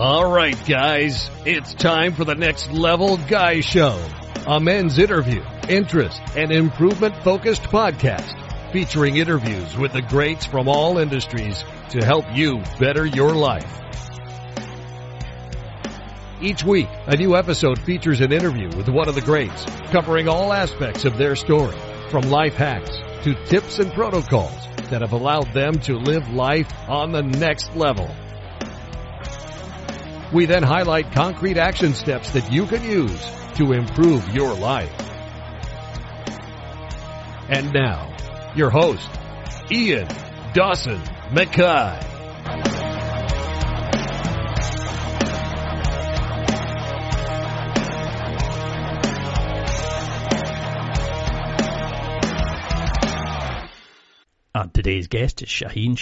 All right, guys, it's time for the Next Level Guy Show, a men's interview, interest, and improvement-focused podcast featuring interviews with the greats from all industries to help you better your life. Each week, a new episode features an interview with one of the greats, covering all aspects of their story, from life hacks to tips and protocols that have allowed them to live life on the next level. We then highlight concrete action steps that you can use to improve your life. And now, your host, Ian Dawson Mackay. And today's guest is Shaahin.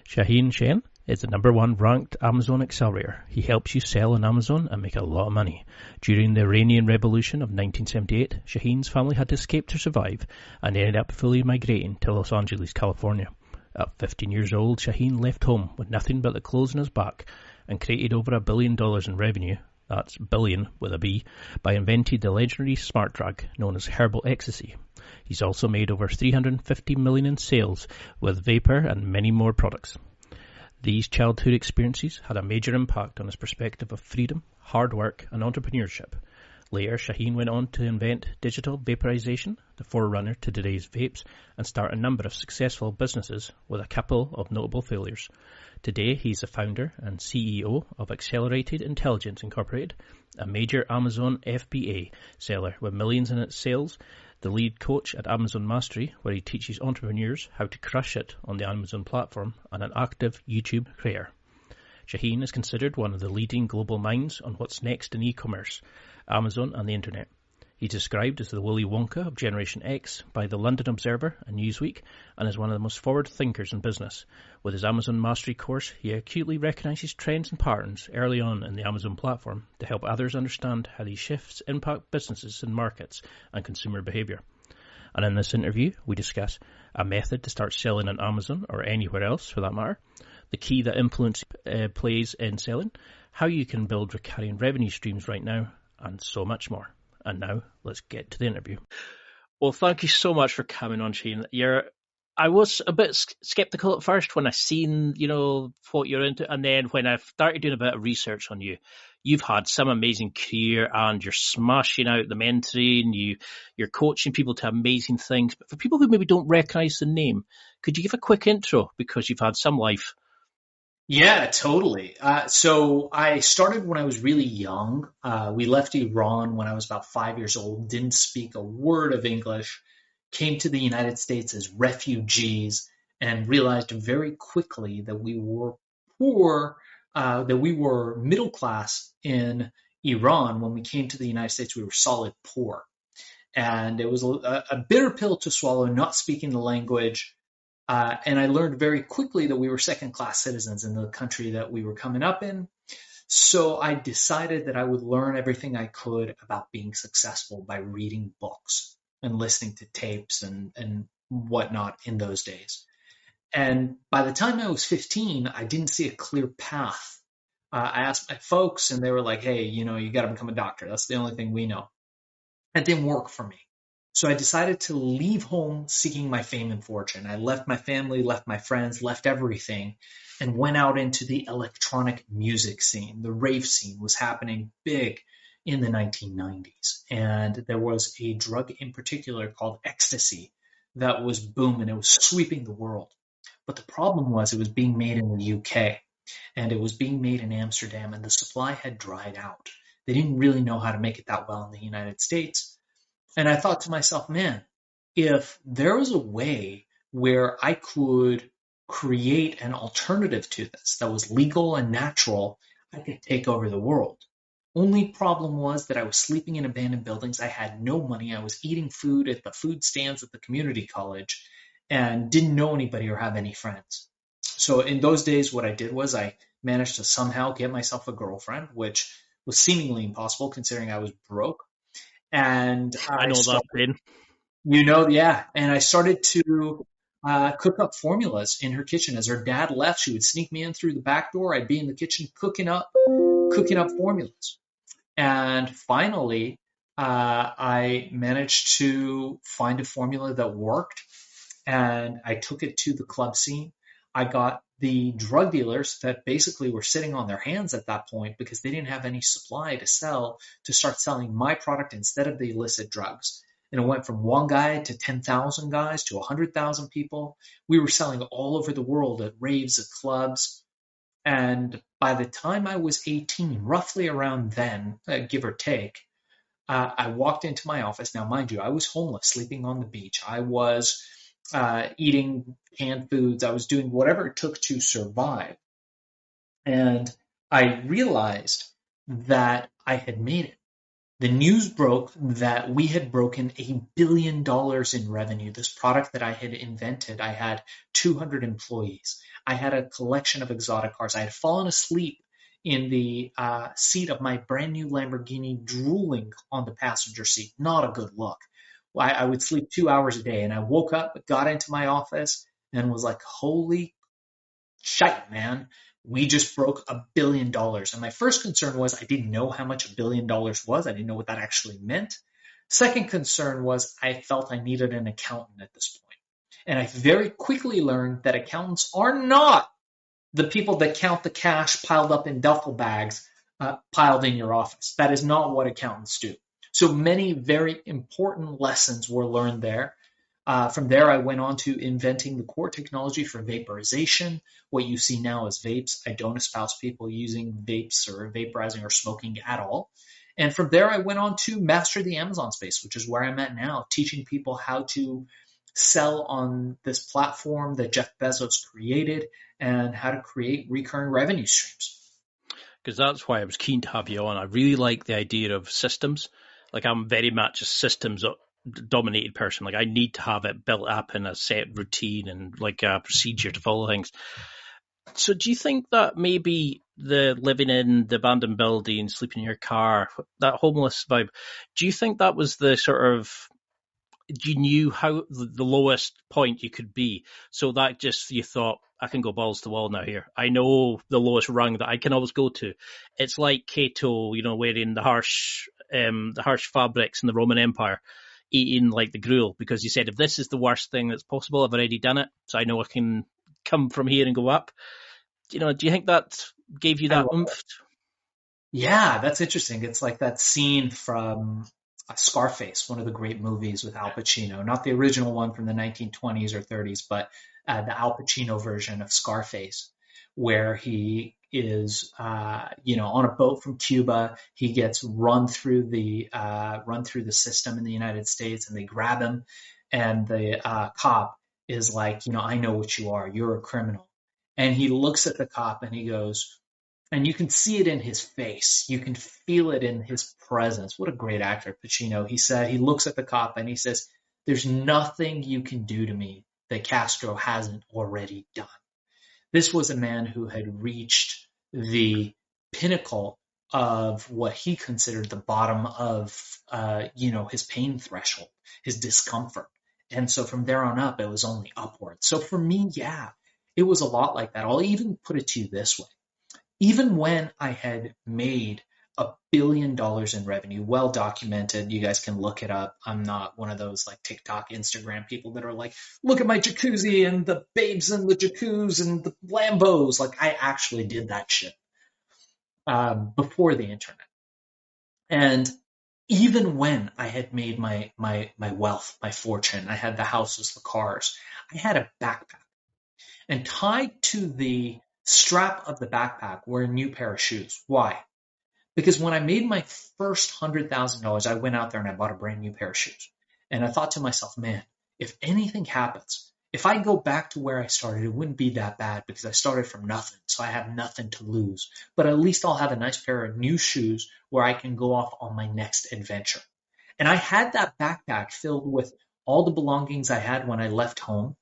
Shaahin is the #1 ranked Amazon accelerator. He helps you sell on Amazon and make a lot of money. During the Iranian Revolution of 1978, Shaahin's family had to escape to survive and ended up fully migrating to Los Angeles, California. At 15 years old, Shaahin left home with nothing but the clothes on his back and created over $1 billion in revenue, that's billion with a B, by inventing the legendary smart drug known as herbal ecstasy. He's also made over $350 million in sales with vapor and many more products. These childhood experiences had a major impact on his perspective of freedom, hard work, and entrepreneurship. Later, Shaahin went on to invent digital vaporization, the forerunner to today's vapes, and start a number of successful businesses with a couple of notable failures. Today, he's the founder and CEO of Accelerated Intelligence Incorporated, a major Amazon FBA seller with millions in its sales, the lead coach at Amazon Mastery, where he teaches entrepreneurs how to crush it on the Amazon platform, and an active YouTube creator. Shaahin is considered one of the leading global minds on what's next in e-commerce, Amazon and the internet. He's described as the Willy Wonka of Generation X by the London Observer and Newsweek, and is one of the most forward thinkers in business. With his Amazon Mastery course, he acutely recognizes trends and patterns early on in the Amazon platform to help others understand how these shifts impact businesses and markets and consumer behavior. And in this interview, we discuss a method to start selling on Amazon or anywhere else for that matter, the key that influence plays in selling, how you can build recurring revenue streams right now, and so much more. And now, let's get to the interview. Well, thank you so much for coming on, Shane. I was a bit skeptical at first when I seen, what you're into. And then when I started doing a bit of research on you, you've had some amazing career and you're smashing out the mentoring, you're coaching people to amazing things. But for people who maybe don't recognize the name, could you give a quick intro? Because you've had some life. Yeah, totally. So I started when I was really young. We left Iran when I was about 5 years old, didn't speak a word of English, came to the United States as refugees, and realized very quickly that we were poor, that we were middle class in Iran. When we came to the United States, we were solid poor. And it was a bitter pill to swallow, not speaking the language. And I learned very quickly that we were second-class citizens in the country that we were coming up in. So I decided that I would learn everything I could about being successful by reading books and listening to tapes and whatnot in those days. And by the time I was 15, I didn't see a clear path. I asked my folks, and they were like, hey, you got to become a doctor. That's the only thing we know. It didn't work for me. So I decided to leave home seeking my fame and fortune. I left my family, left my friends, left everything, and went out into the electronic music scene. The rave scene was happening big in the 1990s. And there was a drug in particular called ecstasy that was booming. It was sweeping the world. But the problem was it was being made in the UK, and it was being made in Amsterdam, and the supply had dried out. They didn't really know how to make it that well in the United States. And I thought to myself, man, if there was a way where I could create an alternative to this that was legal and natural, I could take over the world. Only problem was that I was sleeping in abandoned buildings. I had no money. I was eating food at the food stands at the community college and didn't know anybody or have any friends. So in those days, what I did was I managed to somehow get myself a girlfriend, which was seemingly impossible considering I was broke. And I know that pain. Yeah. And I started to cook up formulas in her kitchen. As her dad left, she would sneak me in through the back door. I'd be in the kitchen cooking up formulas. And finally, I managed to find a formula that worked, and I took it to the club scene. I got the drug dealers that basically were sitting on their hands at that point because they didn't have any supply to sell to start selling my product instead of the illicit drugs. And it went from one guy to 10,000 guys to 100,000 people. We were selling all over the world at raves, at clubs. And by the time I was 18, roughly around then, give or take, I walked into my office. Now, mind you, I was homeless, sleeping on the beach. I was eating canned foods. I was doing whatever it took to survive. And I realized that I had made it. The news broke that we had broken $1 billion in revenue. This product that I had invented, I had 200 employees. I had a collection of exotic cars. I had fallen asleep in the seat of my brand new Lamborghini, drooling on the passenger seat. Not a good look. I would sleep 2 hours a day, and I woke up, got into my office, and was like, holy shite, man. We just broke $1 billion. And my first concern was I didn't know how much $1 billion was. I didn't know what that actually meant. Second concern was I felt I needed an accountant at this point. And I very quickly learned that accountants are not the people that count the cash piled up in duffel bags piled in your office. That is not what accountants do. So many very important lessons were learned there. From there, I went on to inventing the core technology for vaporization. What you see now is vapes. I don't espouse people using vapes or vaporizing or smoking at all. And from there, I went on to master the Amazon space, which is where I'm at now, teaching people how to sell on this platform that Jeff Bezos created and how to create recurring revenue streams. Because that's why I was keen to have you on. I really like the idea of systems. Like, I'm very much a systems dominated person. Like, I need to have it built up in a set routine and like a procedure to follow things. So do you think that maybe the living in the abandoned building, sleeping in your car, that homeless vibe, do you think that was the sort of, you knew how the lowest point you could be, so that just you thought, I can go balls to the wall now here. I know the lowest rung that I can always go to. It's like Cato, wearing the harsh fabrics in the Roman Empire, eating like the gruel, because he said, if this is the worst thing that's possible, I've already done it, so I know I can come from here and go up. Do you think that gave you that oomph? Yeah, that's interesting. It's like that scene from Scarface, one of the great movies with Al Pacino, not the original one from the 1920s or 30s, but the Al Pacino version of Scarface, where he is, on a boat from Cuba. He gets run through the system in the United States, and they grab him, and the cop is like, I know what you are. You're a criminal. And he looks at the cop and he goes, and you can see it in his face. You can feel it in his presence. What a great actor, Pacino. He looks at the cop and he says, there's nothing you can do to me that Castro hasn't already done. This was a man who had reached the pinnacle of what he considered the bottom of, his pain threshold, his discomfort. And so from there on up, it was only upward. So for me, yeah, it was a lot like that. I'll even put it to you this way. Even when I had made $1 billion in revenue, well documented, you guys can look it up. I'm not one of those like TikTok, Instagram people that are like, look at my jacuzzi and the babes in the jacuzzi and the Lambos. Like, I actually did that shit before the internet. And even when I had made my wealth, my fortune, I had the houses, the cars, I had a backpack. And tied to the strap of the backpack were a new pair of shoes. Why? Because when I made my first $100,000, I went out there and I bought a brand new pair of shoes. And I thought to myself, man, if anything happens, if I go back to where I started, it wouldn't be that bad because I started from nothing. So I have nothing to lose. But at least I'll have a nice pair of new shoes where I can go off on my next adventure. And I had that backpack filled with all the belongings I had when I left home.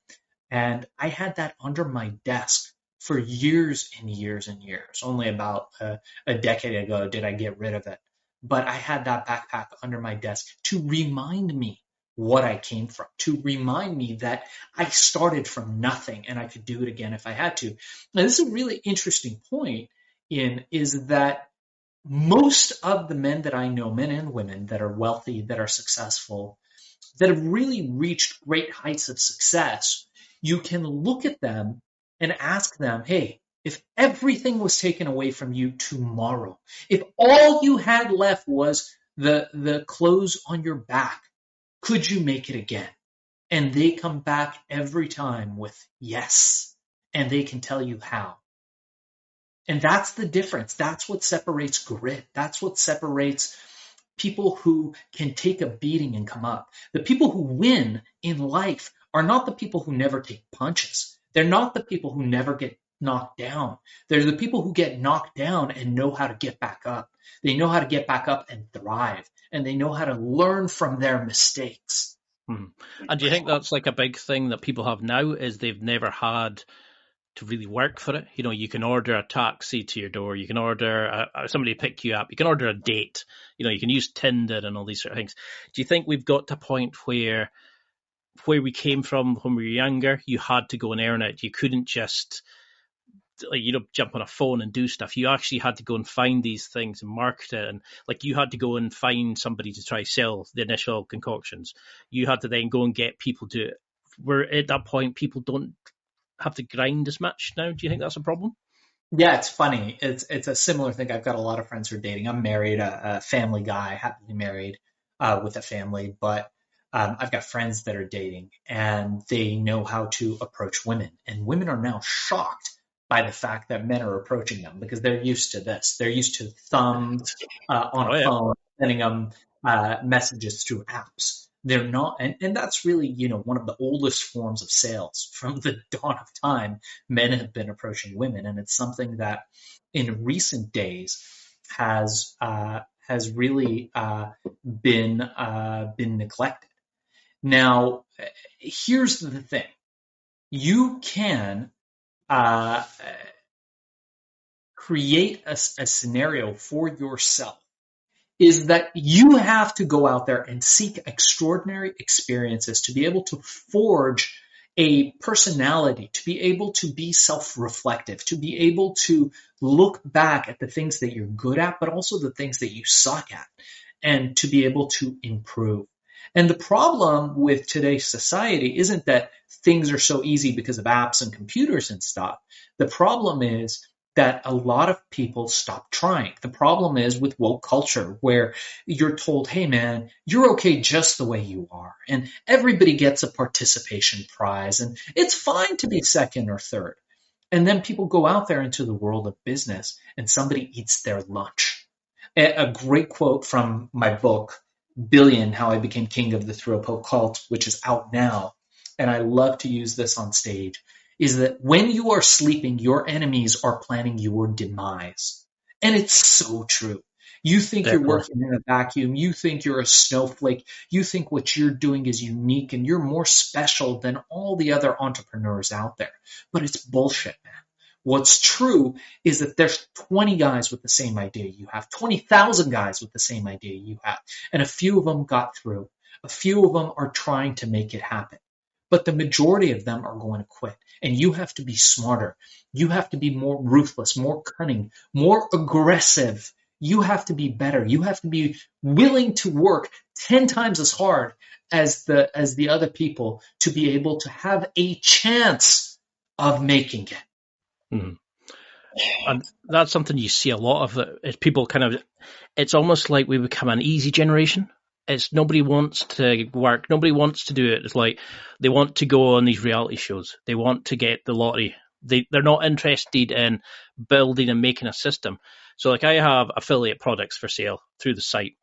And I had that under my desk for years and years and years. Only about a decade ago did I get rid of it. But I had that backpack under my desk to remind me what I came from, to remind me that I started from nothing and I could do it again if I had to. Now, this is a really interesting point is that most of the men that I know, men and women that are wealthy, that are successful, that have really reached great heights of success, you can look at them and ask them, hey, if everything was taken away from you tomorrow, if all you had left was the clothes on your back, could you make it again? And they come back every time with yes, and they can tell you how. And that's the difference. That's what separates grit. That's what separates people who can take a beating and come up. The people who win in life are not the people who never take punches. They're not the people who never get knocked down. They're the people who get knocked down and know how to get back up. They know how to get back up and thrive, and they know how to learn from their mistakes. And do you think that's like a big thing that people have now, is they've never had to really work for it? You know, you can order a taxi to your door, you can order somebody to pick you up, you can order a date, you know, you can use Tinder and all these sort of things. Do you think we've got to a point where we came from when we were younger, you had to go and earn it? You couldn't just, like, you know, jump on a phone and do stuff. You actually had to go and find these things and market it, and like you had to go and find somebody to try sell the initial concoctions. You had to then go and get people to it. We're at that point, people don't have to grind as much now. Do you think that's a problem? Yeah, it's funny. It's a similar thing. I've got a lot of friends who are dating. I'm married, a family guy, happily married with a family, but I've got friends that are dating and they know how to approach women. And women are now shocked by the fact that men are approaching them because they're used to this. They're used to thumbs on a phone, sending them messages through apps. They're not, and that's really, you know, one of the oldest forms of sales. From the dawn of time, men have been approaching women, and it's something that in recent days has really been neglected. Now, here's the thing: you can create a scenario for yourself, is that you have to go out there and seek extraordinary experiences to be able to forge a personality, to be able to be self-reflective, to be able to look back at the things that you're good at, but also the things that you suck at, and to be able to improve. And the problem with today's society isn't that things are so easy because of apps and computers and stuff. The problem is that a lot of people stop trying. The problem is with woke culture, where you're told, hey man, you're okay just the way you are, and everybody gets a participation prize, and it's fine to be second or third. And then people go out there into the world of business and somebody eats their lunch. A great quote from my book, Billion, How I Became King of the Thrill Poke Cult, which is out now, and I love to use this on stage, is that when you are sleeping, your enemies are planning your demise. And it's so true. You think you're working in a vacuum. You think you're a snowflake. You think what you're doing is unique and you're more special than all the other entrepreneurs out there. But it's bullshit, man. What's true is that there's 20 guys with the same idea you have, 20,000 guys with the same idea you have, and a few of them got through. A few of them are trying to make it happen. But the majority of them are going to quit. And you have to be smarter. You have to be more ruthless, more cunning, more aggressive. You have to be better. You have to be willing to work 10 times as hard as the other people to be able to have a chance of making it. Mm-hmm. And that's something you see a lot of. Is people kind of, it's almost like we become an easy generation. It's nobody wants to work. Nobody wants to do it. It's like they want to go on these reality shows. They want to get the lottery. They're not interested in building and making a system. So like I have affiliate products for sale through the site,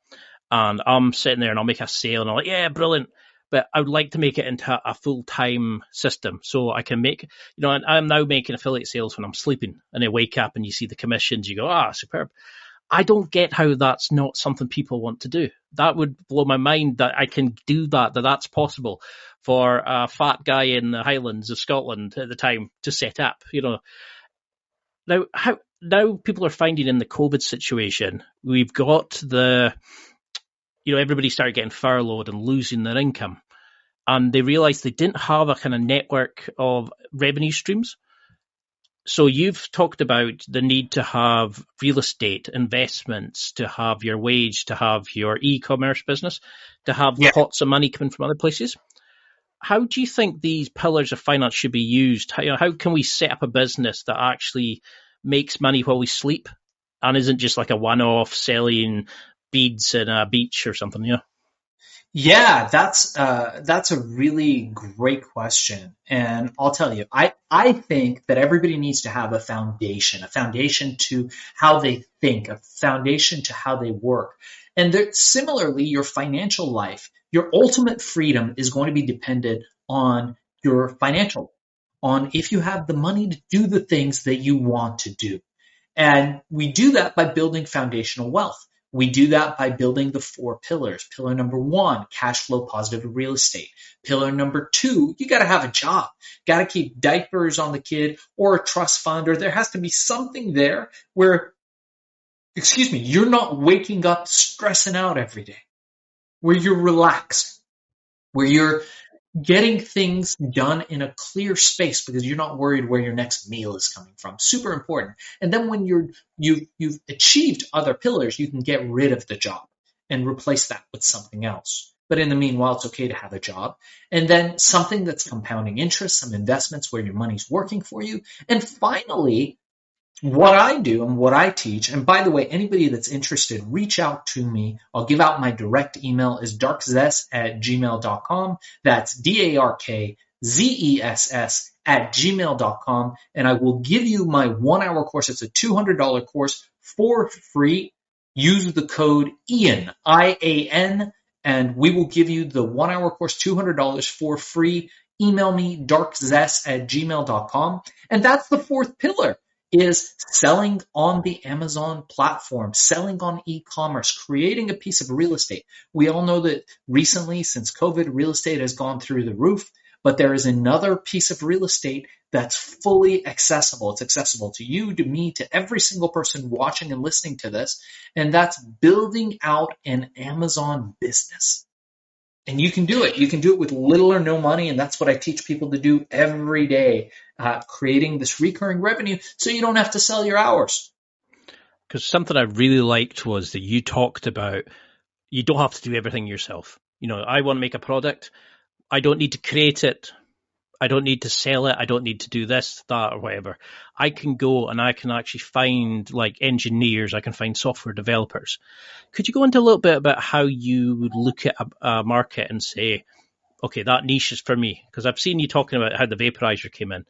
and I'm sitting there and I'll make a sale and I'm like, yeah, brilliant. But I would like to make it into a full-time system so I can make, you know, I'm now making affiliate sales when I'm sleeping, and I wake up and you see the commissions, you go, superb. I don't get how that's not something people want to do. That would blow my mind that I can do that that's possible for a fat guy in the Highlands of Scotland at the time to set up, you know. Now people are finding in the COVID situation, we've got everybody started getting furloughed and losing their income. and they realized they didn't have a kind of network of revenue streams. So you've talked about the need to have real estate investments, to have your wage, to have your e-commerce business, to have Yeah. pots of money coming from other places. How do you think these pillars of finance should be used? How can we set up a business that actually makes money while we sleep and isn't just like a one-off selling beads in a beach or something? Yeah, that's a really great question. And I'll tell you, I think that everybody needs to have a foundation to how they think, a foundation to how they work. And similarly, your financial life, your ultimate freedom is going to be dependent on your financial, on if you have the money to do the things that you want to do. And we do that by building foundational wealth. We do that by building the four pillars. Pillar number one, cash flow positive real estate. Pillar number two, you got to have a job. Got to keep diapers on the kid or a trust fund, or there has to be something there where, you're not waking up stressing out every day, where you're relaxed, where you're getting things done in a clear space because you're not worried where your next meal is coming from. Super important. And then when you've achieved other pillars, you can get rid of the job and replace that with something else. But in the meanwhile, it's okay to have a job. And then something that's compounding interest, some investments where your money's working for you. And finally, what I do and what I teach, and by the way, anybody that's interested, reach out to me. I'll give out my direct email is darkzess@gmail.com. That's DARKZESS @gmail.com. And I will give you my 1 hour course. It's a $200 course for free. Use the code IAN, IAN, and we will give you the 1 hour course, $200 for free. Email me, darkzess@gmail.com. And that's the fourth pillar, is selling on the Amazon platform, selling on e-commerce, creating a piece of real estate. We all know that recently, since COVID, real estate has gone through the roof, but there is another piece of real estate that's fully accessible. It's accessible to you, to me, to every single person watching and listening to this, and that's building out an Amazon business. And you can do it. You can do it with little or no money, and that's what I teach people to do every day, creating this recurring revenue so you don't have to sell your hours. Because something I really liked was that you talked about you don't have to do everything yourself. I want to make a product. I don't need to create it. I don't need to sell it. I don't need to do this, that, or whatever. I can go and I can actually find like engineers. I can find software developers. Could you go into a little bit about how you would look at a market and say, okay, that niche is for me? Because I've seen you talking about how the vaporizer came in.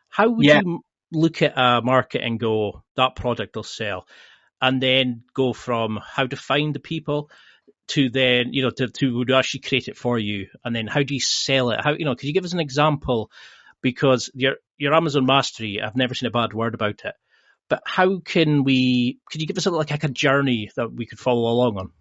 How would you look at a market and go, that product will sell? And then go from how to find the people to then, to actually create it for you. And then how do you sell it? Could you give us an example? Because your Amazon mastery, I've never seen a bad word about it. But could you give us like a journey that we could follow along on?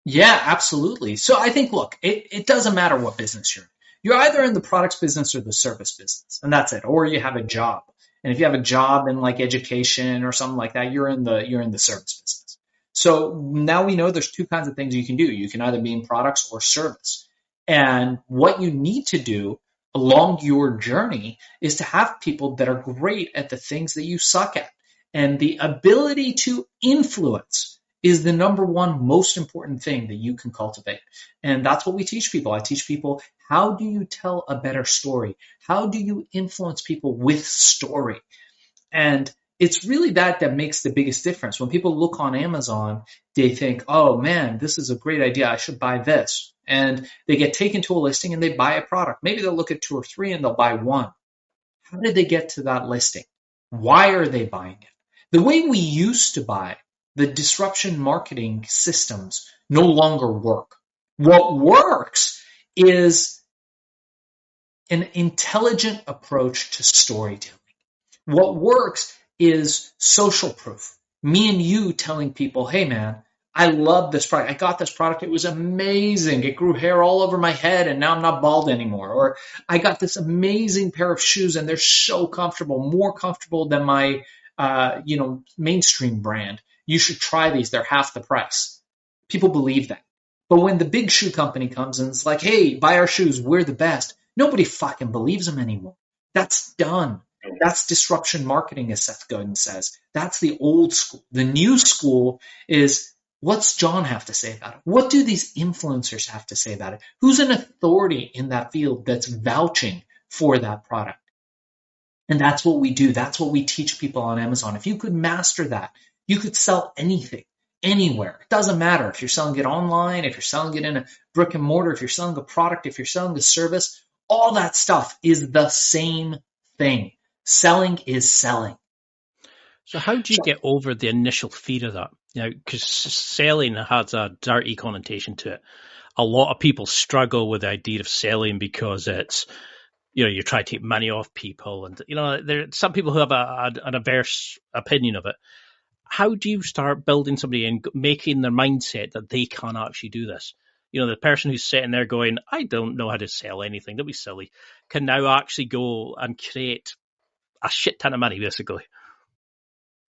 Yeah, absolutely. So I think, look, it doesn't matter what business you're in. You're either in the products business or the service business, and that's it. Or you have a job. And if you have a job in like education or something like that, you're in the service business. So now we know there's two kinds of things you can do. You can either be in products or service. And what you need to do along your journey is to have people that are great at the things that you suck at. And the ability to influence is the number one most important thing that you can cultivate. And that's what we teach people. I teach people, how do you tell a better story? How do you influence people with story? And it's really that makes the biggest difference. When people look on Amazon, they think, oh man, this is a great idea. I should buy this. And they get taken to a listing and they buy a product. Maybe they'll look at two or three and they'll buy one. How did they get to that listing? Why are they buying it? The way we used to buy, the disruption marketing systems no longer work. What works is an intelligent approach to storytelling. What works is social proof. Me and you telling people, hey man, I love this product. I got this product. It was amazing. It grew hair all over my head and now I'm not bald anymore. Or I got this amazing pair of shoes and they're so comfortable, more comfortable than my mainstream brand. You should try these. They're half the price. People believe that. But when the big shoe company comes and it's like, hey, buy our shoes, we're the best, nobody fucking believes them anymore. That's done. That's disruption marketing, as Seth Godin says. That's the old school. The new school is, what's John have to say about it? What do these influencers have to say about it? Who's an authority in that field that's vouching for that product? And that's what we do. That's what we teach people on Amazon. If you could master that, you could sell anything, anywhere. It doesn't matter if you're selling it online, if you're selling it in a brick and mortar, if you're selling a product, if you're selling a service, all that stuff is the same thing. Selling is selling. So how do you get over the initial fear of that? Because selling has a dirty connotation to it. A lot of people struggle with the idea of selling because it's, you try to take money off people, and there are some people who have an adverse opinion of it. How do you start building somebody and making their mindset that they can actually do this? The person who's sitting there going, I don't know how to sell anything, don't be silly, can now actually go and create a shit ton of money, basically.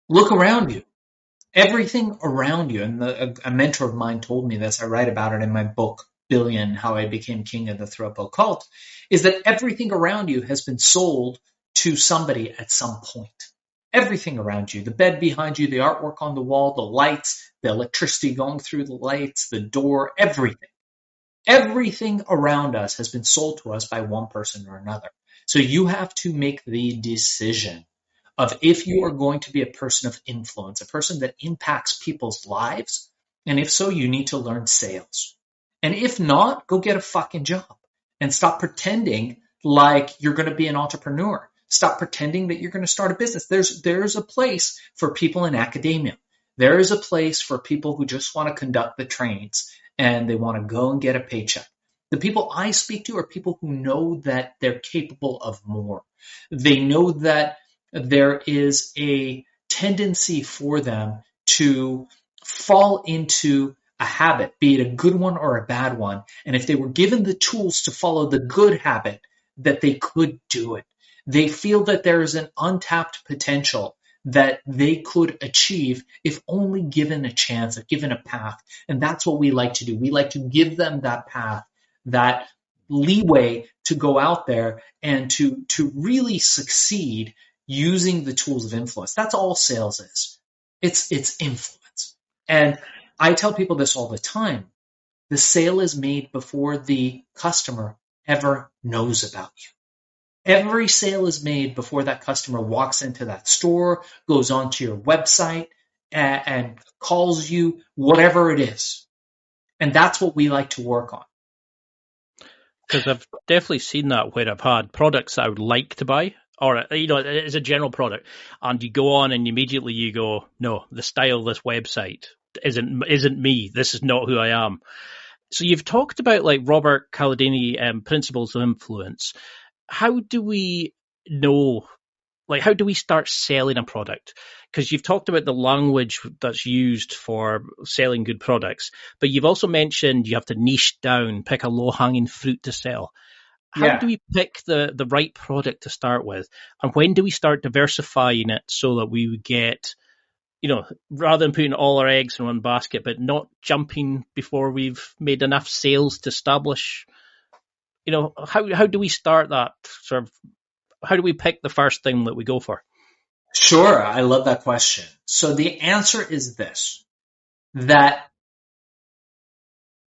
Look around you. Everything around you, and a mentor of mine told me this, I write about it in my book, Billion, How I Became King of the Throw Cult, is that everything around you has been sold to somebody at some point. Everything around you, the bed behind you, the artwork on the wall, the lights, the electricity going through the lights, the door, everything. Everything around us has been sold to us by one person or another. So you have to make the decision of if you are going to be a person of influence, a person that impacts people's lives, and if so, you need to learn sales. And if not, go get a fucking job and stop pretending like you're going to be an entrepreneur. Stop pretending that you're going to start a business. There's a place for people in academia. There is a place for people who just want to conduct the trainings and they want to go and get a paycheck. The people I speak to are people who know that they're capable of more. They know that there is a tendency for them to fall into a habit, be it a good one or a bad one. And if they were given the tools to follow the good habit, that they could do it. They feel that there is an untapped potential that they could achieve if only given a chance, if given a path. And that's what we like to do. We like to give them that path, that leeway to go out there and to really succeed using the tools of influence. That's all sales is. It's influence. And I tell people this all the time. The sale is made before the customer ever knows about you. Every sale is made before that customer walks into that store, goes onto your website, and calls you, whatever it is. And that's what we like to work on. Because I've definitely seen that where I've had products that I would like to buy, or it's a general product, and you go on and immediately you go, no, the style of this website isn't me. This is not who I am. So you've talked about like Robert Cialdini principles of influence. How do we know? Like, how do we start selling a product? Because you've talked about the language that's used for selling good products, but you've also mentioned you have to niche down, pick a low-hanging fruit to sell. How do we pick the right product to start with? And when do we start diversifying it so that we would get, rather than putting all our eggs in one basket, but not jumping before we've made enough sales to establish, how do we start that sort of? How do we pick the first thing that we go for? Sure. I love that question. So the answer is this, that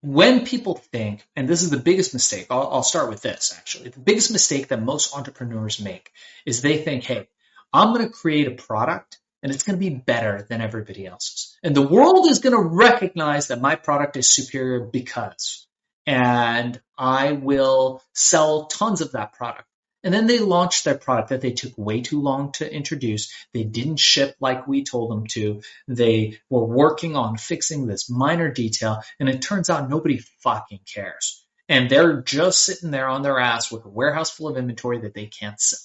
when people think, and this is the biggest mistake, I'll start with this actually. The biggest mistake that most entrepreneurs make is they think, hey, I'm going to create a product and it's going to be better than everybody else's. And the world is going to recognize that my product is superior because, and I will sell tons of that product. And then they launched their product that they took way too long to introduce. They didn't ship like we told them to. They were working on fixing this minor detail, and it turns out nobody fucking cares. And they're just sitting there on their ass with a warehouse full of inventory that they can't sell.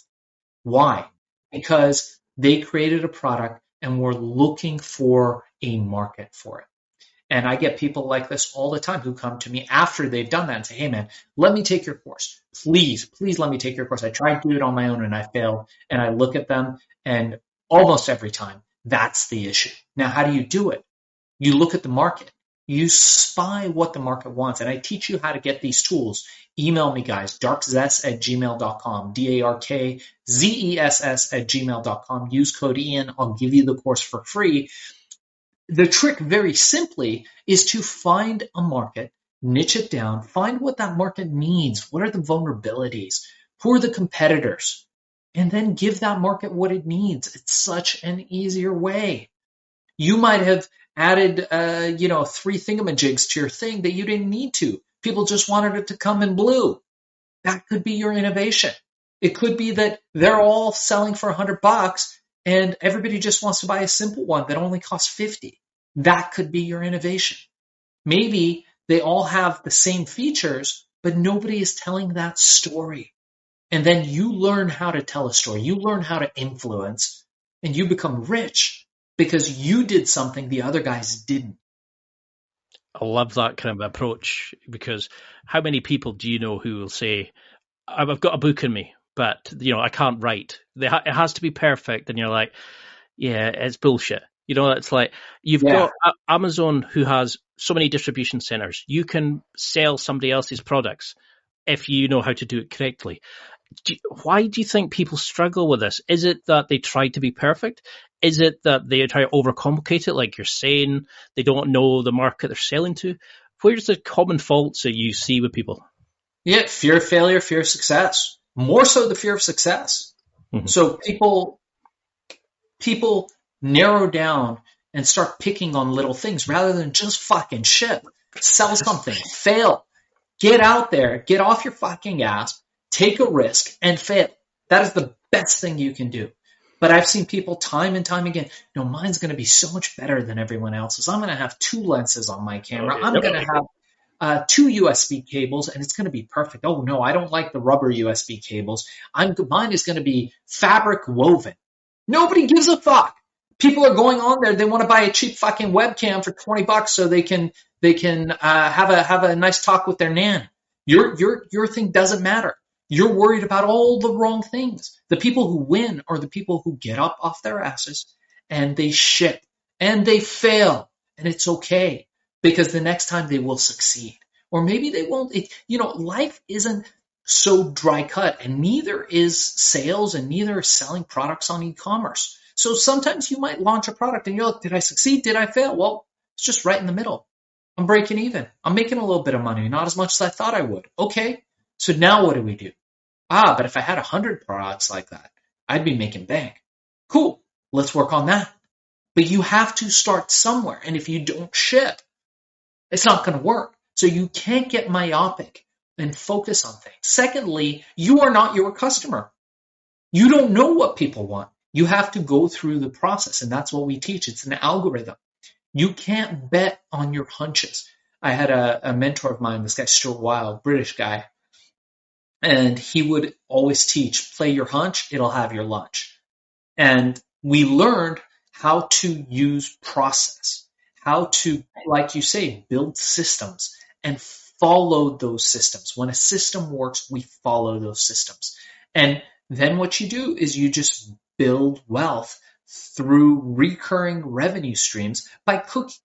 Why? Because they created a product and were looking for a market for it. And I get people like this all the time who come to me after they've done that and say, hey, man, let me take your course. Please let me take your course. I tried to do it on my own and I failed. And I look at them and almost every time, that's the issue. Now, how do you do it? You look at the market. You spy what the market wants. And I teach you how to get these tools. Email me, guys, darkzess@gmail.com, darkzess@gmail.com. Use code Ian. I'll give you the course for free. The trick, very simply, is to find a market, niche it down, find what that market needs. What are the vulnerabilities? Who are the competitors? And then give that market what it needs. It's such an easier way. You might have added, 3 thingamajigs to your thing that you didn't need to. People just wanted it to come in blue. That could be your innovation. It could be that they're all selling for $100 and everybody just wants to buy a simple one that only costs 50. That could be your innovation. Maybe they all have the same features, but nobody is telling that story. And then you learn how to tell a story. You learn how to influence, and you become rich because you did something the other guys didn't. I love that kind of approach, because how many people do you know who will say, I've got a book in me, but I can't write. It has to be perfect. And you're like, yeah, it's bullshit. It's like you've got Amazon, who has so many distribution centers. You can sell somebody else's products if you know how to do it correctly. Why do you think people struggle with this? Is it that they try to be perfect? Is it that they try to overcomplicate it, like you're saying? They don't know the market they're selling to? Where's the common faults that you see with people? Yeah, fear of failure, fear of success. More so the fear of success. Mm-hmm. So people narrow down and start picking on little things rather than just fucking ship. Sell something, fail. Get out there, get off your fucking ass, take a risk, and fail. That is the best thing you can do. But I've seen people time and time again, mine's going to be so much better than everyone else's. I'm going to have 2 lenses on my camera. I'm going to have 2 USB cables, and it's going to be perfect. Oh, no, I don't like the rubber USB cables. Mine is going to be fabric woven. Nobody gives a fuck. People are going on there. They want to buy a cheap fucking webcam for $20 so they can have a nice talk with their nan. Your thing doesn't matter. You're worried about all the wrong things. The people who win are the people who get up off their asses and they ship and they fail, and it's okay, because the next time they will succeed, or maybe they won't. Life isn't so dry cut, and neither is sales, and neither is selling products on e-commerce. So sometimes you might launch a product and you're like, did I succeed? Did I fail? Well, it's just right in the middle. I'm breaking even. I'm making a little bit of money, not as much as I thought I would. Okay, so now what do we do? But if I had 100 products like that, I'd be making bank. Cool, let's work on that. But you have to start somewhere, and if you don't ship, it's not going to work. So you can't get myopic and focus on things. Secondly, you are not your customer. You don't know what people want. You have to go through the process, and that's what we teach. It's an algorithm. You can't bet on your hunches. I had a mentor of mine, this guy Stuart Wilde, British guy, and he would always teach, play your hunch, it'll have your lunch. And we learned how to use process, how to, like you say, build systems and follow those systems. When a system works, we follow those systems. And then what you do is you just build wealth through recurring revenue streams by cookie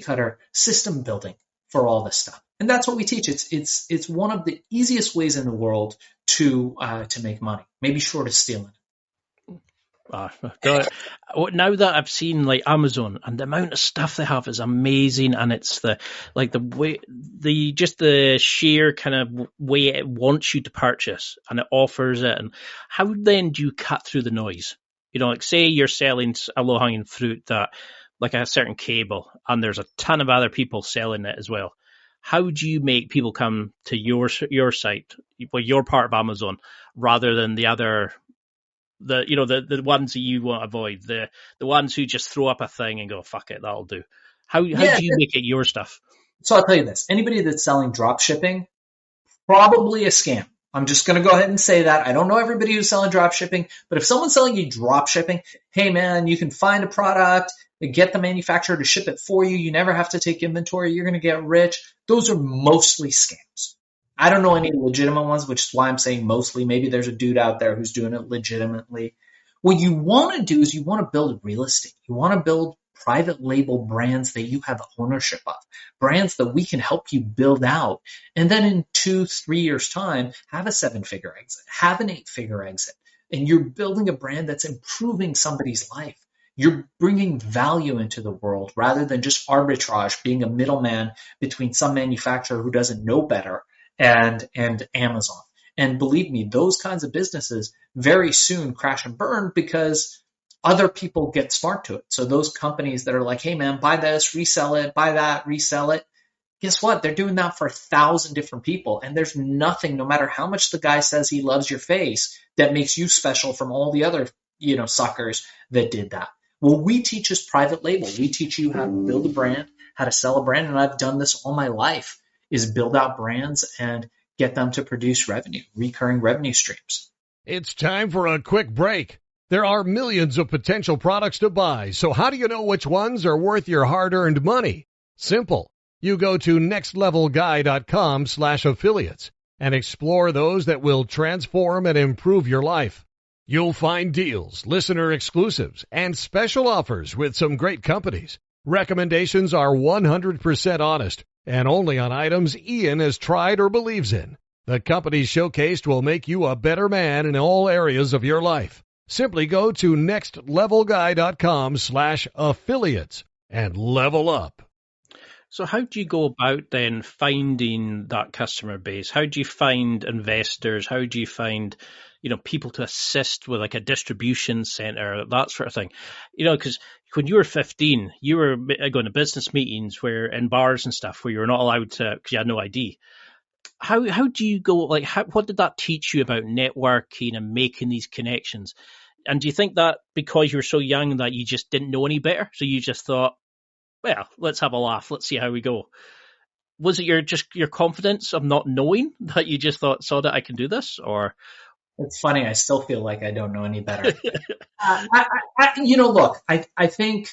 cutter system building for all this stuff. And that's what we teach. It's one of the easiest ways in the world to make money, maybe short of stealing. Now that I've seen like Amazon, and the amount of stuff they have is amazing, and it's the sheer kind of way it wants you to purchase, and it offers it. And how then do you cut through the noise? Like say you're selling a low-hanging fruit, that like a certain cable, and there's a ton of other people selling it as well. How do you make people come to your site, your part of Amazon, rather than the other? The ones that you want to avoid, the ones who just throw up a thing and go, fuck it, that'll do. How do you make it your stuff? So I'll tell you this. Anybody that's selling drop shipping, probably a scam. I'm just going to go ahead and say that. I don't know everybody who's selling drop shipping, but if someone's selling you drop shipping, hey man, you can find a product, get the manufacturer to ship it for you. You never have to take inventory. You're going to get rich. Those are mostly scams. I don't know any legitimate ones, which is why I'm saying mostly. Maybe there's a dude out there who's doing it legitimately. What you want to do is you want to build real estate. You want to build private label brands that you have ownership of, brands that we can help you build out. And then in 2-3 years time, have a 7-figure exit, have an 8-figure exit. And you're building a brand that's improving somebody's life. You're bringing value into the world rather than just arbitrage, being a middleman between some manufacturer who doesn't know better and Amazon. And believe me, those kinds of businesses very soon crash and burn because other people get smart to it. So those companies that are like, hey man, buy this, resell it, buy that, resell it. Guess what? They're doing that for 1,000 different people. And there's nothing, no matter how much the guy says he loves your face, that makes you special from all the other, suckers that did that. Well, we teach us private label. We teach you how to build a brand, how to sell a brand. And I've done this all my life, is build out brands and get them to produce revenue, recurring revenue streams. It's time for a quick break. There are millions of potential products to buy, so how do you know which ones are worth your hard-earned money? Simple. You go to nextlevelguy.com/affiliates and explore those that will transform and improve your life. You'll find deals, listener exclusives, and special offers with some great companies. Recommendations are 100% honest and only on items Ian has tried or believes in. The companies showcased will make you a better man in all areas of your life. Simply go to nextlevelguy.com/affiliates and level up. So how do you go about then finding that customer base? How do you find investors? How do you find, people to assist with like a distribution center, that sort of thing? Because when you were 15, you were going to business meetings where in bars and stuff where you were not allowed to, because you had no ID. How do you go, what did that teach you about networking and making these connections? And do you think that because you were so young that you just didn't know any better? So you just thought, well, let's have a laugh. Let's see how we go. Was it your confidence of not knowing that you just saw that I can do this? Or it's funny. I still feel like I don't know any better. Look, I think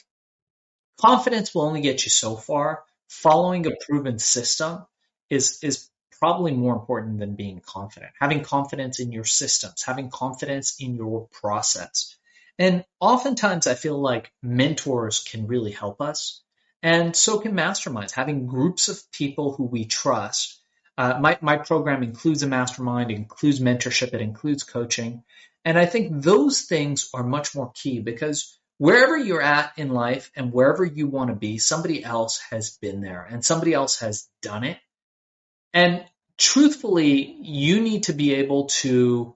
confidence will only get you so far. Following a proven system is probably more important than being confident. Having confidence in your systems, having confidence in your process. And oftentimes I feel like mentors can really help us. And so can masterminds, having groups of people who we trust. My program includes a mastermind, it includes mentorship, it includes coaching. And I think those things are much more key because wherever you're at in life and wherever you want to be, somebody else has been there and somebody else has done it. And truthfully, you need to be able to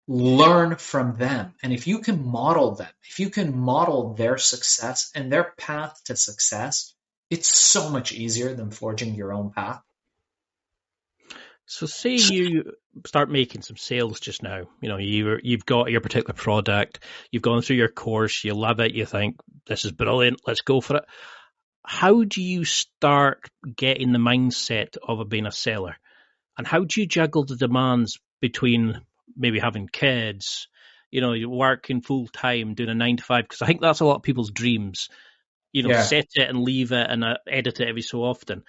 learn from them. And if you can model them, if you can model their success and their path to success, it's so much easier than forging your own path. So say you start making some sales just now, you've got your particular product, you've gone through your course, you love it, you think this is brilliant, let's go for it. How do you start getting the mindset of being a seller? And how do you juggle the demands between maybe having kids, you're working full time, doing a 9 to 5? Because I think that's a lot of people's dreams, set it and leave it and edit it every so often.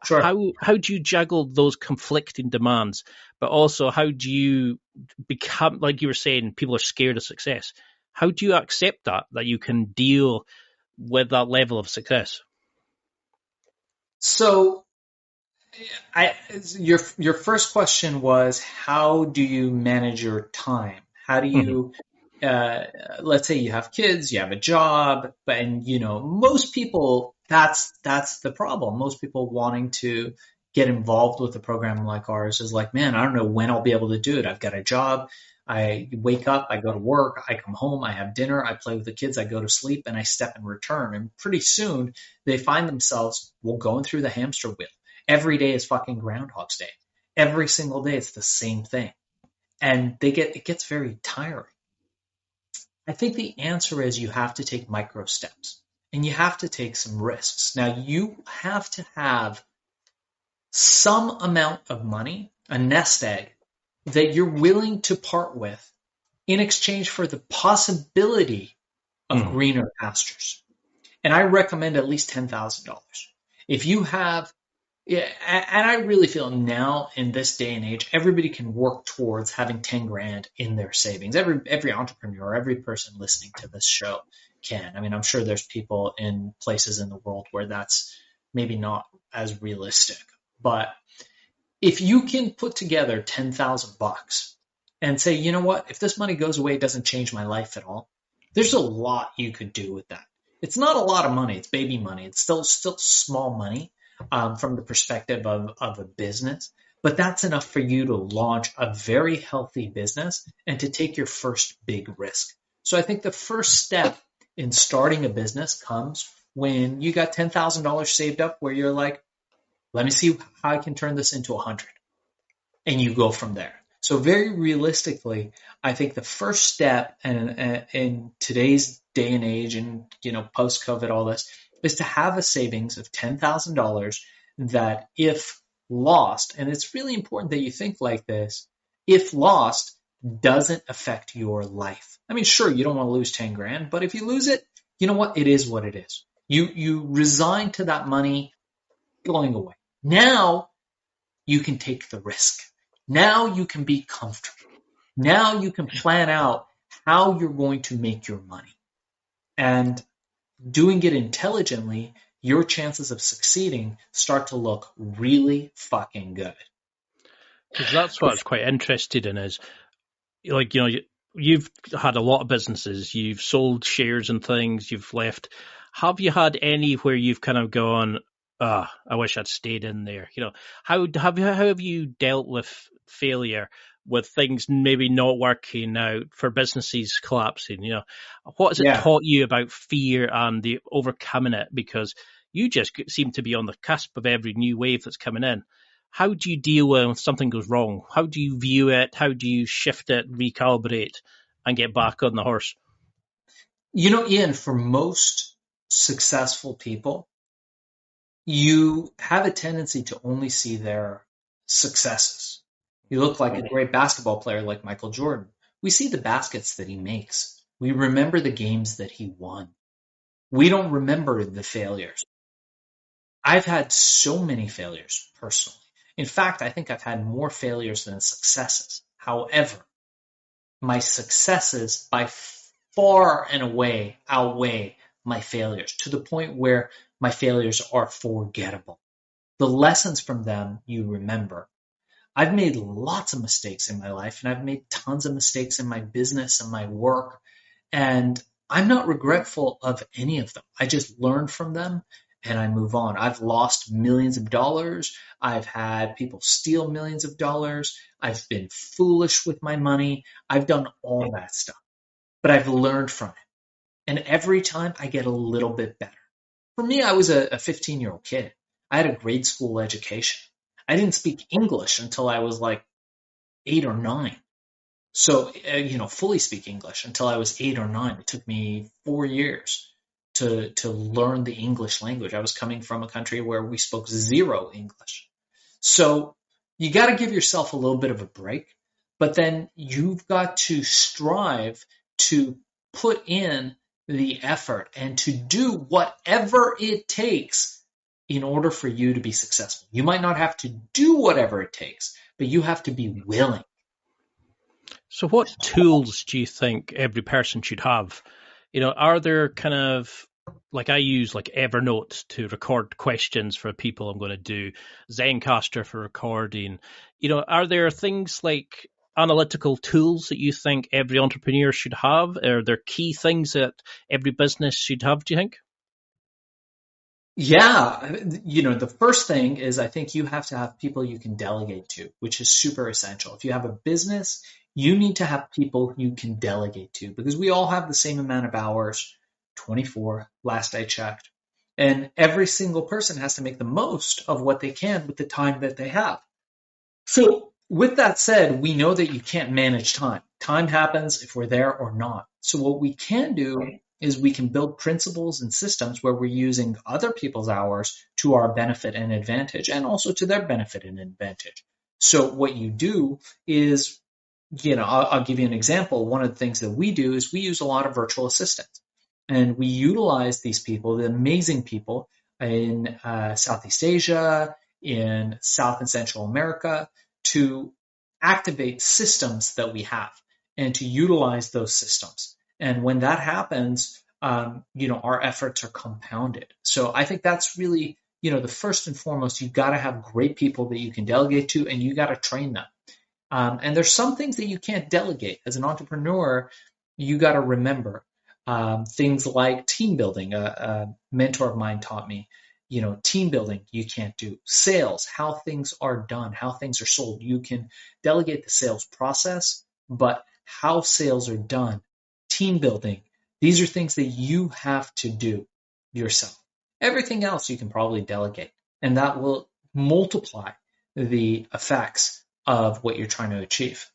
Sure. How do you juggle those conflicting demands? But also, how do you become, like you were saying, people are scared of success. How do you accept that you can deal with that level of success? So your first question was, how do you manage your time? How do you, let's say you have kids, you have a job, and most people, that's the problem. Most people wanting to get involved with a program like ours is like, man, I don't know when I'll be able to do it. I've got a job. I wake up, I go to work, I come home, I have dinner, I play with the kids, I go to sleep, and I step and return. And pretty soon they find themselves, going through the hamster wheel. Every day is fucking Groundhog's Day. Every single day it's the same thing. And it gets very tiring. I think the answer is you have to take micro steps and you have to take some risks. Now you have to have some amount of money, a nest egg, that you're willing to part with in exchange for the possibility of greener pastures. And I recommend at least $10,000. If you have, and I really feel now in this day and age, everybody can work towards having 10 grand in their savings. Every entrepreneur, every person listening to this show can. I mean, I'm sure there's people in places in the world where that's maybe not as realistic. But if you can put together $10,000 and say, you know what, if this money goes away, it doesn't change my life at all. There's a lot you could do with that. It's not a lot of money. It's baby money. It's still small money from the perspective of a business. But that's enough for you to launch a very healthy business and to take your first big risk. So I think the first step in starting a business comes when you got $10,000 saved up where you're like, let me see how I can turn this into 100. And you go from there. So very realistically, I think the first step in today's day and age and, post-COVID, all this, is to have a savings of $10,000 that if lost, and it's really important that you think like this, if lost, doesn't affect your life. I mean, sure, you don't want to lose 10 grand, but if you lose it, you know what? It is what it is. You resign to that money going away. Now you can take the risk. Now you can be comfortable. Now you can plan out how you're going to make your money. And doing it intelligently, your chances of succeeding start to look really fucking good. Because that's what I was quite interested in is, like, you've had a lot of businesses, you've sold shares and things, you've left. Have you had any where you've kind of gone, I wish I'd stayed in there? How have you dealt with failure, with things maybe not working out, for businesses collapsing? What has it taught you about fear and the overcoming it? Because you just seem to be on the cusp of every new wave that's coming in. How do you deal when something goes wrong? How do you view it? How do you shift it, recalibrate, and get back on the horse? Ian, for most successful people, you have a tendency to only see their successes. You look like a great basketball player like Michael Jordan. We see the baskets that he makes. We remember the games that he won. We don't remember the failures. I've had so many failures personally. In fact, I think I've had more failures than successes. However, my successes by far and away outweigh my failures, to the point where my failures are forgettable. The lessons from them you remember. I've made lots of mistakes in my life, and I've made tons of mistakes in my business and my work, and I'm not regretful of any of them. I just learn from them and I move on. I've lost millions of dollars. I've had people steal millions of dollars. I've been foolish with my money. I've done all that stuff, but I've learned from it. And every time I get a little bit better. For me, I was a 15-year-old kid. I had a grade school education. I didn't speak English until I was like 8 or 9. So, fully speak English until I was 8 or 9. It took me 4 years to learn the English language. I was coming from a country where we spoke zero English. So you got to give yourself a little bit of a break, but then you've got to strive to put in the effort and to do whatever it takes in order for you to be successful. You might not have to do whatever it takes, but you have to be willing. So what tools do you think every person should have? Are there kind of, like, I use like Evernote to record questions for people I'm going to do, Zencaster for recording. Are there things like analytical tools that you think every entrepreneur should have? Are there key things that every business should have, do you think? Yeah, the first thing is I think you have to have people you can delegate to, which is super essential. If you have a business, you need to have people you can delegate to, because we all have the same amount of hours, 24, last I checked. And every single person has to make the most of what they can with the time that they have. So with that said, we know that you can't manage time. Time happens if we're there or not. So what we can do is we can build principles and systems where we're using other people's hours to our benefit and advantage, and also to their benefit and advantage. So what you do is, I'll give you an example. One of the things that we do is we use a lot of virtual assistants, and we utilize these people, the amazing people in Southeast Asia, in South and Central America, to activate systems that we have and to utilize those systems. And when that happens, our efforts are compounded. So I think that's really, the first and foremost, you've got to have great people that you can delegate to, and you got to train them. And there's some things that you can't delegate. As an entrepreneur, you got to remember things like team building. A mentor of mine taught me, team building you can't do. Sales, how things are done, how things are sold. You can delegate the sales process, but how sales are done, team building, these are things that you have to do yourself. Everything else you can probably delegate, and that will multiply the effects of what you're trying to achieve.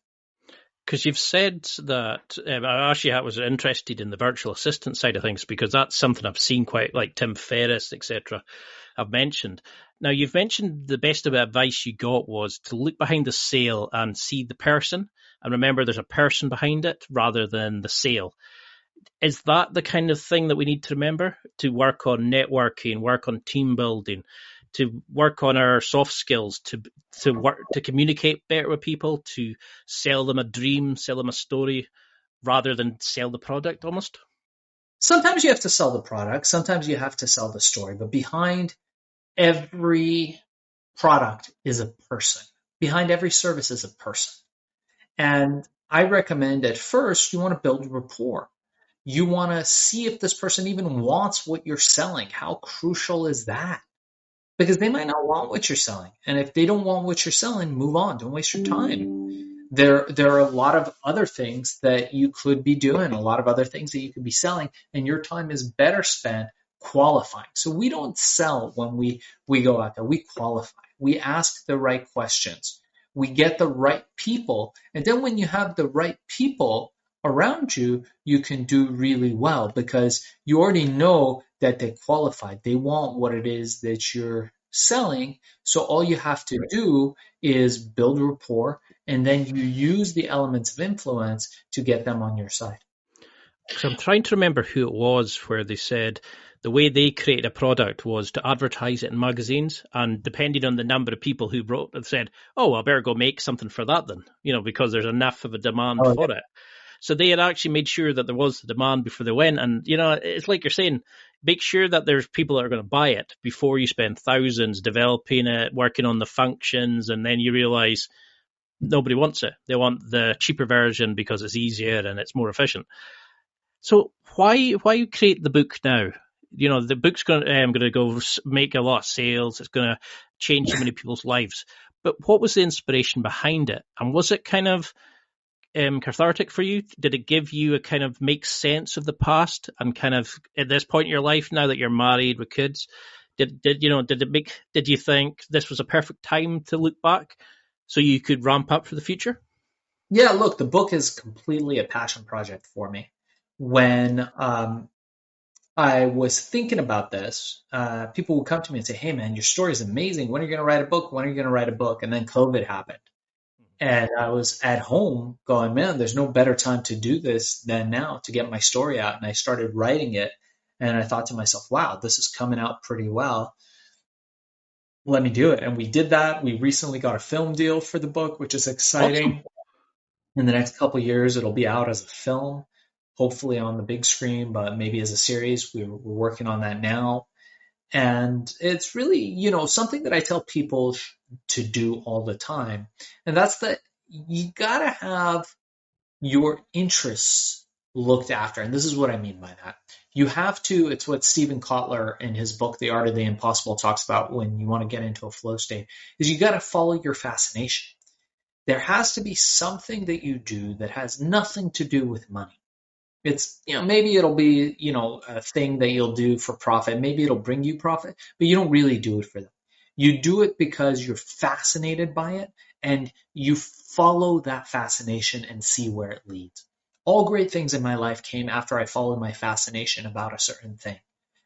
Because you've said that, I was interested in the virtual assistant side of things, because that's something I've seen quite, like Tim Ferriss, etc. I've mentioned. Now, you've mentioned the best of the advice you got was to look behind the sale and see the person, and remember there's a person behind it rather than the sale. Is that the kind of thing that we need to remember? To work on networking, work on team building, to work on our soft skills, to work to communicate better with people, to sell them a dream, sell them a story, rather than sell the product almost? Sometimes you have to sell the product, sometimes you have to sell the story, but behind every product is a person. Behind every service is a person. And I recommend at first you want to build rapport. You want to see if this person even wants what you're selling. How crucial is that? Because they might not want what you're selling. And if they don't want what you're selling, move on. Don't waste your time. There are a lot of other things that you could be doing, a lot of other things that you could be selling, and your time is better spent qualifying. So we don't sell when we go out there. We qualify. We ask the right questions. We get the right people. And then when you have the right people around you, you can do really well because you already know that they qualified. They want what it is that you're selling. So all you have to do is build rapport, and then you use the elements of influence to get them on your side. So I'm trying to remember who it was where they said the way they created a product was to advertise it in magazines, and depending on the number of people who wrote it, said, "Oh, I better go make something for that then," because there's enough of a demand for it. So they had actually made sure that there was the demand before they went. And, it's like you're saying, make sure that there's people that are going to buy it before you spend thousands developing it, working on the functions, and then you realize nobody wants it. They want the cheaper version because it's easier and it's more efficient. So why create the book now? The book's going to go make a lot of sales. It's going to change so many people's lives. But what was the inspiration behind it? And was it kind of cathartic for you? Did it give you a kind of make sense of the past and kind of at this point in your life, now that you're married with kids, did you think this was a perfect time to look back so you could ramp up for the future? Yeah, look, the book is completely a passion project for me. When I was thinking about this, people would come to me and say, "Hey man, your story is amazing. When are you going to write a book? When are you going to write a book?" And then COVID happened. And I was at home going, man, there's no better time to do this than now to get my story out. And I started writing it. And I thought to myself, wow, this is coming out pretty well. Let me do it. And we did that. We recently got a film deal for the book, which is exciting. Awesome. In the next couple of years, it'll be out as a film, hopefully on the big screen, but maybe as a series. We're working on that now. And it's really, something that I tell people to do all the time. And that's that you got to have your interests looked after. And this is what I mean by that. You have to, it's what Stephen Kotler in his book, The Art of the Impossible, talks about when you want to get into a flow state, is you got to follow your fascination. There has to be something that you do that has nothing to do with money. It's, maybe it'll be, a thing that you'll do for profit. Maybe it'll bring you profit, but you don't really do it for them. You do it because you're fascinated by it and you follow that fascination and see where it leads. All great things in my life came after I followed my fascination about a certain thing.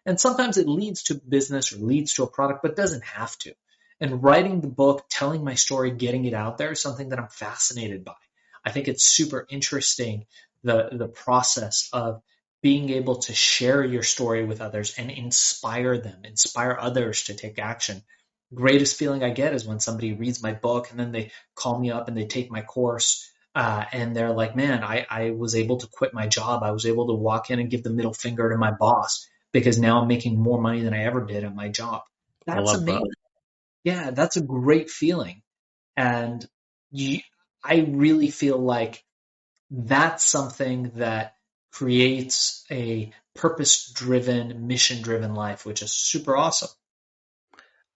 And sometimes it leads to business or leads to a product, but doesn't have to. And writing the book, telling my story, getting it out there is something that I'm fascinated by. I think it's super interesting, the process of being able to share your story with others and inspire them, inspire others to take action. Greatest feeling I get is when somebody reads my book and then they call me up and they take my course. And they're like, man, I was able to quit my job. I was able to walk in and give the middle finger to my boss because now I'm making more money than I ever did at my job. I That's love that. amazing. Yeah, that's a great feeling. And you, I really feel like that's something that creates a purpose driven, mission driven life, which is super awesome.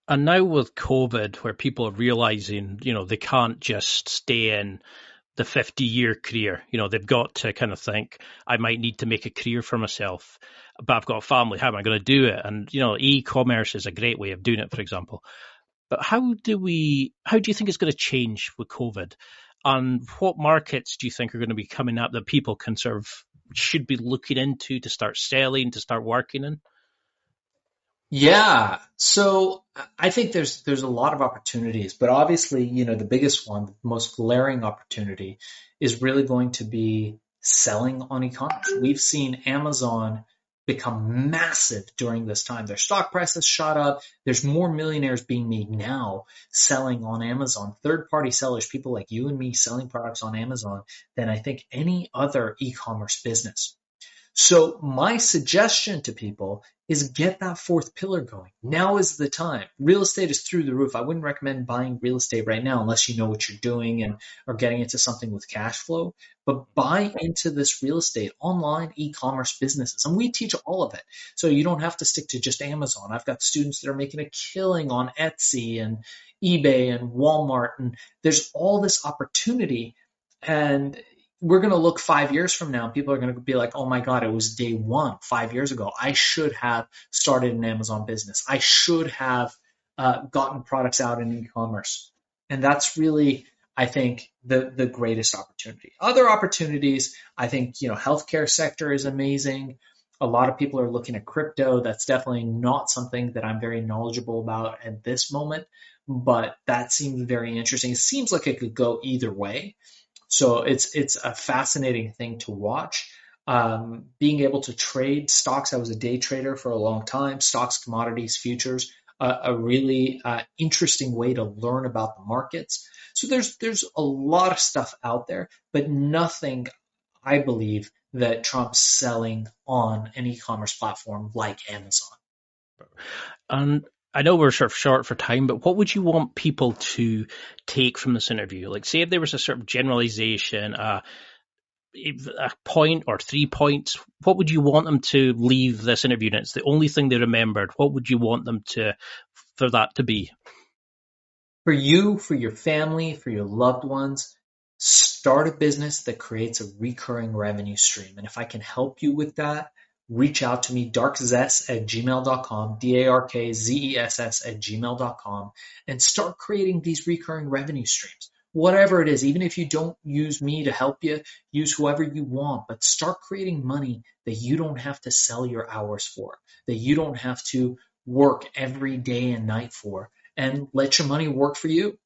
And now with COVID, where people are realizing, they can't just stay in the 50-year career, they've got to kind of think, I might need to make a career for myself, but I've got a family. How am I going to do it? And, e-commerce is a great way of doing it, for example. But how do you think it's going to change with COVID? And what markets do you think are going to be coming up that people can should be looking into to start selling, to start working in? Yeah. So I think there's a lot of opportunities, but obviously, the biggest one, the most glaring opportunity is really going to be selling on e-commerce. We've seen Amazon become massive during this time. Their stock prices shot up. There's more millionaires being made now selling on Amazon. Third-party sellers, people like you and me selling products on Amazon than I think any other e-commerce business. So my suggestion to people is get that fourth pillar going. Now is the time. Real estate is through the roof. I wouldn't recommend buying real estate right now unless you know what you're doing and are getting into something with cash flow. But buy into this real estate, online e-commerce businesses. And we teach all of it. So you don't have to stick to just Amazon. I've got students that are making a killing on Etsy and eBay and Walmart. And there's all this opportunity. And we're going to look 5 years from now. People are going to be like, oh my God, it was day one 5 years ago. I should have started an Amazon business. I should have gotten products out in e-commerce. And that's really, I think, the greatest opportunity. Other opportunities, I think, healthcare sector is amazing. A lot of people are looking at crypto. That's definitely not something that I'm very knowledgeable about at this moment, but that seems very interesting. It seems like it could go either way. So it's a fascinating thing to watch. Being able to trade stocks, I was a day trader for a long time, stocks, commodities, futures, a really interesting way to learn about the markets. So there's a lot of stuff out there, but nothing, I believe, that trumps selling on an e-commerce platform like Amazon. And I know we're sort of short for time, but what would you want people to take from this interview? Like, say if there was a sort of generalization, a point or 3 points, what would you want them to leave this interview? And it's the only thing they remembered. What would you want them for that to be? For you, for your family, for your loved ones, start a business that creates a recurring revenue stream. And if I can help you with that, reach out to me, darkzess@gmail.com, darkzess@gmail.com, and start creating these recurring revenue streams. Whatever it is, even if you don't use me to help you, use whoever you want, but start creating money that you don't have to sell your hours for, that you don't have to work every day and night for, and let your money work for you.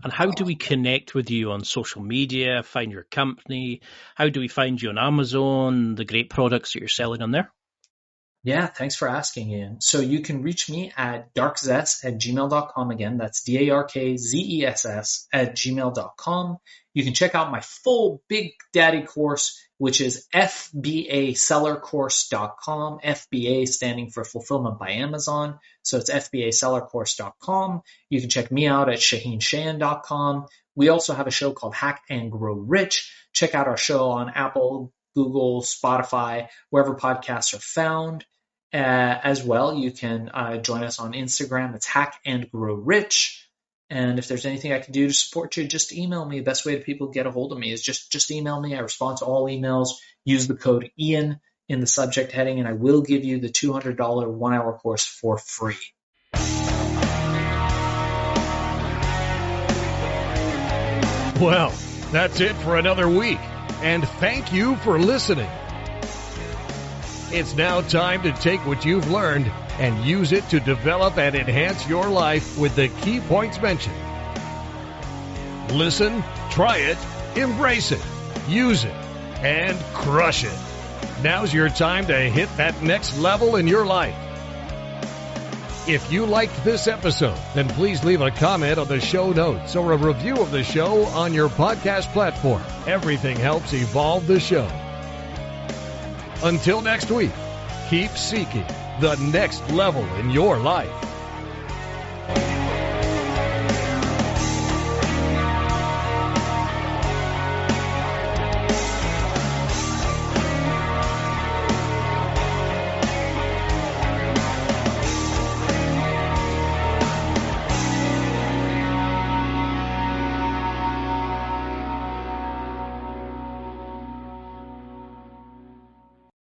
And how do we connect with you on social media, find your company? How do we find you on Amazon, the great products that you're selling on there? Yeah, thanks for asking, Ian. So you can reach me at darkzess@gmail.com. Again, that's darkzess@gmail.com. You can check out my full Big Daddy course, which is fbasellercourse.com. FBA standing for Fulfillment by Amazon. So it's fbasellercourse.com. You can check me out at shaahin.com. We also have a show called Hack and Grow Rich. Check out our show on Apple, Google, Spotify, wherever podcasts are found. As well, you can join us on Instagram. It's Hack and Grow Rich. And if there's anything I can do to support you, just email me. The best way that people get a hold of me is just email me. I respond to all emails. Use the code Ian in the subject heading, and I will give you the $200 1-hour course for free. Well, that's it for another week. And thank you for listening. It's now time to take what you've learned and use it to develop and enhance your life with the key points mentioned. Listen, try it, embrace it, use it, and crush it. Now's your time to hit that next level in your life. If you liked this episode, then please leave a comment on the show notes or a review of the show on your podcast platform. Everything helps evolve the show. Until next week, keep seeking the next level in your life.